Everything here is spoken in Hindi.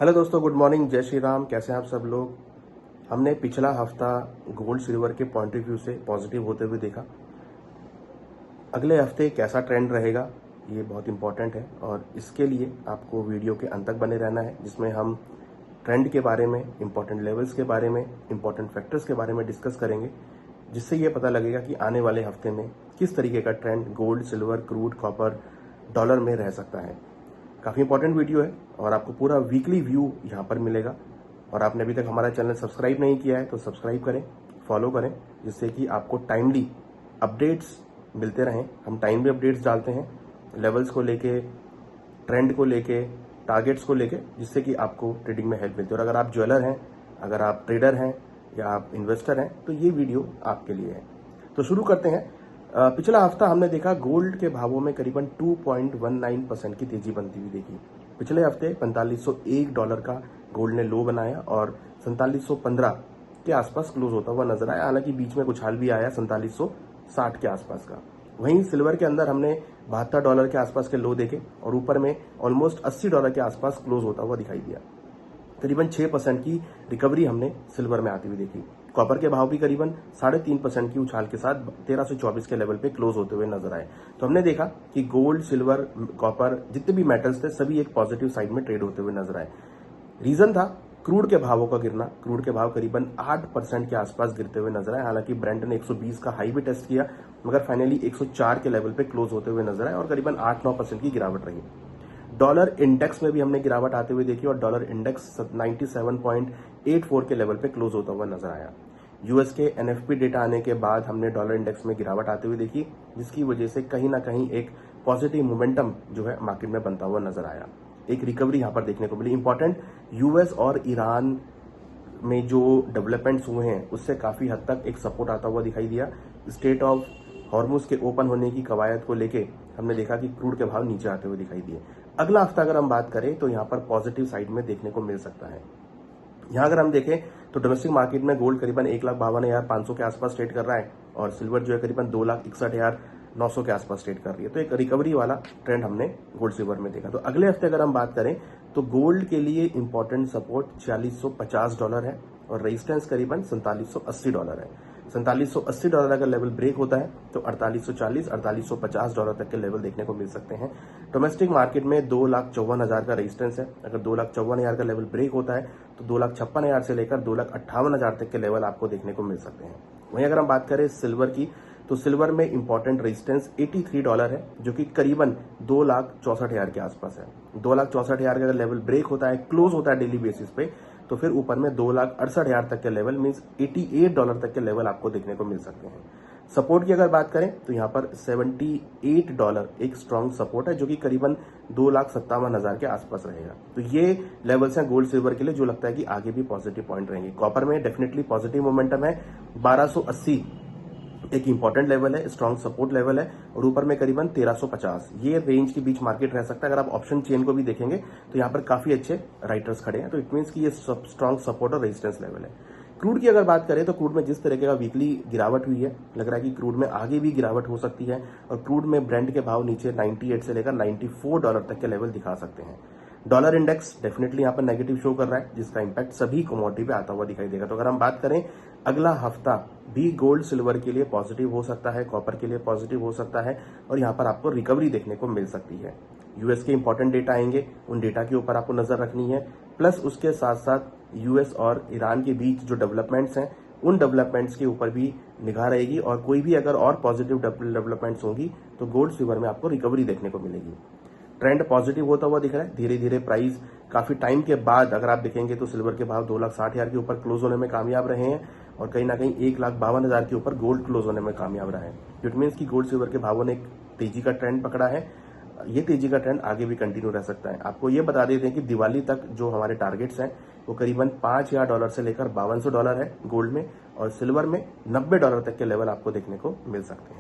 हेलो दोस्तों, गुड मॉर्निंग, जय श्री राम। कैसे हैं आप सब लोग। हमने पिछला हफ्ता गोल्ड सिल्वर के पॉइंट ऑफ व्यू से पॉजिटिव होते हुए देखा। अगले हफ्ते कैसा ट्रेंड रहेगा ये बहुत इंपॉर्टेंट है और इसके लिए आपको वीडियो के अंत तक बने रहना है, जिसमें हम ट्रेंड के बारे में, इंपॉर्टेंट लेवल्स के बारे में, इंपॉर्टेंट फैक्टर्स के बारे में डिस्कस करेंगे, जिससे ये पता लगेगा कि आने वाले हफ्ते में किस तरीके का trend gold, silver, crude, copper, dollar में रह सकता है। काफ़ी इंपॉर्टेंट वीडियो है और आपको पूरा वीकली व्यू यहाँ पर मिलेगा। और आपने अभी तक हमारा चैनल सब्सक्राइब नहीं किया है तो सब्सक्राइब करें, फॉलो करें, जिससे कि आपको टाइमली अपडेट्स मिलते रहें। हम टाइमली अपडेट्स डालते हैं लेवल्स को लेके, ट्रेंड को लेके, टारगेट्स को लेके, जिससे कि आपको ट्रेडिंग में हेल्प मिलती है। और अगर आप ज्वेलर हैं, अगर आप ट्रेडर हैं या आप इन्वेस्टर हैं तो ये वीडियो आपके लिए है। तो शुरू करते हैं। पिछला हफ्ता हमने देखा गोल्ड के भावों में करीबन 2.19% की तेजी बनती हुई देखी। पिछले हफ्ते $4501 का गोल्ड ने लो बनाया और 4715 के आसपास क्लोज होता हुआ नजर आया। हालांकि बीच में कुछ हाल भी आया 4760 के आसपास का। वहीं सिल्वर के अंदर हमने $72 के आसपास के लो देखे और ऊपर में ऑलमोस्ट $80 के आसपास क्लोज होता हुआ दिखाई दिया। करीबन 6% की रिकवरी हमने सिल्वर में आती हुई देखी। कॉपर के भाव भी करीबन 3.5% की उछाल के साथ 1324 के लेवल पे क्लोज होते हुए नजर आए। तो हमने देखा कि गोल्ड, सिल्वर, कॉपर, जितने भी मेटल्स थे सभी एक पॉजिटिव साइड में ट्रेड होते हुए नजर आए। रीजन था क्रूड के भावों का गिरना। क्रूड के भाव करीबन 8% के आसपास गिरते हुए नजर आए। हालांकि ब्रेंट ने 120 का हाई भी टेस्ट किया, मगर फाइनली 104 के लेवल पे क्लोज होते हुए नजर आए और करीबन 8-9% की गिरावट रही। डॉलर इंडेक्स में भी हमने गिरावट आते हुए देखी और डॉलर इंडेक्स 97.84 के लेवल पे क्लोज होता हुआ नजर आया। यूएस के एनएफपी डेटा आने के बाद हमने डॉलर इंडेक्स में गिरावट आते हुए देखी, जिसकी वजह से कहीं ना कहीं एक पॉजिटिव मोमेंटम जो है मार्केट में बनता हुआ नजर आया। एक रिकवरी यहां पर देखने को मिली। इंपॉर्टेंट, यूएस और ईरान में जो डेवलपमेंट्स हुए हैं उससे काफी हद तक एक सपोर्ट आता हुआ दिखाई दिया। स्टेट ऑफ हॉर्मुज के ओपन होने की कवायद को लेके हमने देखा कि क्रूड के भाव नीचे आते हुए दिखाई दिए। अगला हफ्ता अगर हम बात करें तो यहाँ पर पॉजिटिव साइड में देखने को मिल सकता है। यहाँ अगर हम देखें तो डोमेस्टिक मार्केट में गोल्ड करीबन 1,52,500 के आसपास ट्रेड कर रहा है और सिल्वर जो है करीबन 2,61,900 के आसपास ट्रेड कर रही है। तो एक रिकवरी वाला ट्रेंड हमने गोल्ड सिल्वर में देखा। तो अगले हफ्ते अगर हम बात करें तो गोल्ड के लिए इंपॉर्टेंट सपोर्ट $4650 है और रेजिस्टेंस करीबन $4780 है। $4780 का लेवल ब्रेक होता है तो 4840-4850 डॉलर तक के लेवल देखने को मिल सकते हैं। डोमेस्टिक मार्केट में 2,54,000 का रेजिस्टेंस है। अगर 2,54,000 का लेवल ब्रेक होता है तो 2,56,000 से लेकर 2,58,000 तक के लेवल आपको देखने को मिल सकते हैं। वहीं अगर हम बात करें सिल्वर की तो सिल्वर में इंपॉर्टेंट रेजिस्टेंस $83 है, जो कि करीबन 2,64,000 के आसपास है। 2,64,000 का लेवल ब्रेक होता है, क्लोज होता है डेली बेसिस पे, तो फिर ऊपर में 2,68,000 तक के लेवल मींस $88 तक के लेवल आपको देखने को मिल सकते हैं। सपोर्ट की अगर बात करें तो यहाँ पर $78 एक स्ट्रॉन्ग सपोर्ट है, जो कि करीबन 2,57,000 के आसपास रहेगा। तो ये लेवल्स हैं गोल्ड सिल्वर के लिए, जो लगता है कि आगे भी पॉजिटिव पॉइंट रहेंगे। कॉपर में डेफिनेटली पॉजिटिव मोमेंटम है। 1280 एक इंपॉर्टेंट लेवल है, स्ट्रॉन्ग सपोर्ट लेवल है और ऊपर में करीबन 1350 ये रेंज के बीच मार्केट रह सकता है। अगर आप ऑप्शन चेन को भी देखेंगे तो यहाँ पर काफी अच्छे राइटर्स खड़े हैं, तो इट मीन्स कि ये स्ट्रॉन्ग सपोर्ट और रेजिस्टेंस लेवल है। क्रूड की अगर बात करें तो क्रूड में जिस तरीके का वीकली गिरावट हुई है, लग रहा है कि क्रूड में आगे भी गिरावट हो सकती है और क्रूड में ब्रेंट के भाव नीचे 98 से लेकर $94 तक के लेवल दिखा सकते हैं। डॉलर इंडेक्स डेफिनेटली यहाँ पर नेगेटिव शो कर रहा है, जिसका इंपैक्ट सभी कमोडिटी पे आता हुआ दिखाई देगा। तो अगर हम बात करें अगला हफ्ता भी गोल्ड सिल्वर के लिए पॉजिटिव हो सकता है, कॉपर के लिए पॉजिटिव हो सकता है और यहाँ पर आपको रिकवरी देखने को मिल सकती है। यूएस के इंपॉर्टेंट डेटा आएंगे, उन डेटा के ऊपर आपको नजर रखनी है। प्लस उसके साथ साथ यूएस और ईरान के बीच जो डेवलपमेंट्स हैं उन डेवलपमेंट्स के ऊपर भी निगाह रहेगी और कोई भी अगर और पॉजिटिव डेवलपमेंट्स होंगी तो गोल्ड सिल्वर में आपको रिकवरी देखने को मिलेगी। ट्रेंड पॉजिटिव होता हुआ दिख रहा है। धीरे धीरे प्राइस काफी टाइम के बाद अगर आप देखेंगे तो सिल्वर के भाव 2,60,000 के ऊपर क्लोज होने में कामयाब रहे हैं और कहीं ना कहीं 1,52,000 के ऊपर गोल्ड क्लोज होने में कामयाब रहा है। इट मीन्स कि गोल्ड सिल्वर के भावों ने एक तेजी का ट्रेंड पकड़ा है। ये तेजी का ट्रेंड आगे भी कंटिन्यू रह सकता है। आपको ये बता देते हैं कि दिवाली तक जो हमारे टारगेट्स हैं वो करीबन $5,000 से लेकर $5,200 है गोल्ड में और सिल्वर में $90 तक के लेवल आपको देखने को मिल सकते हैं।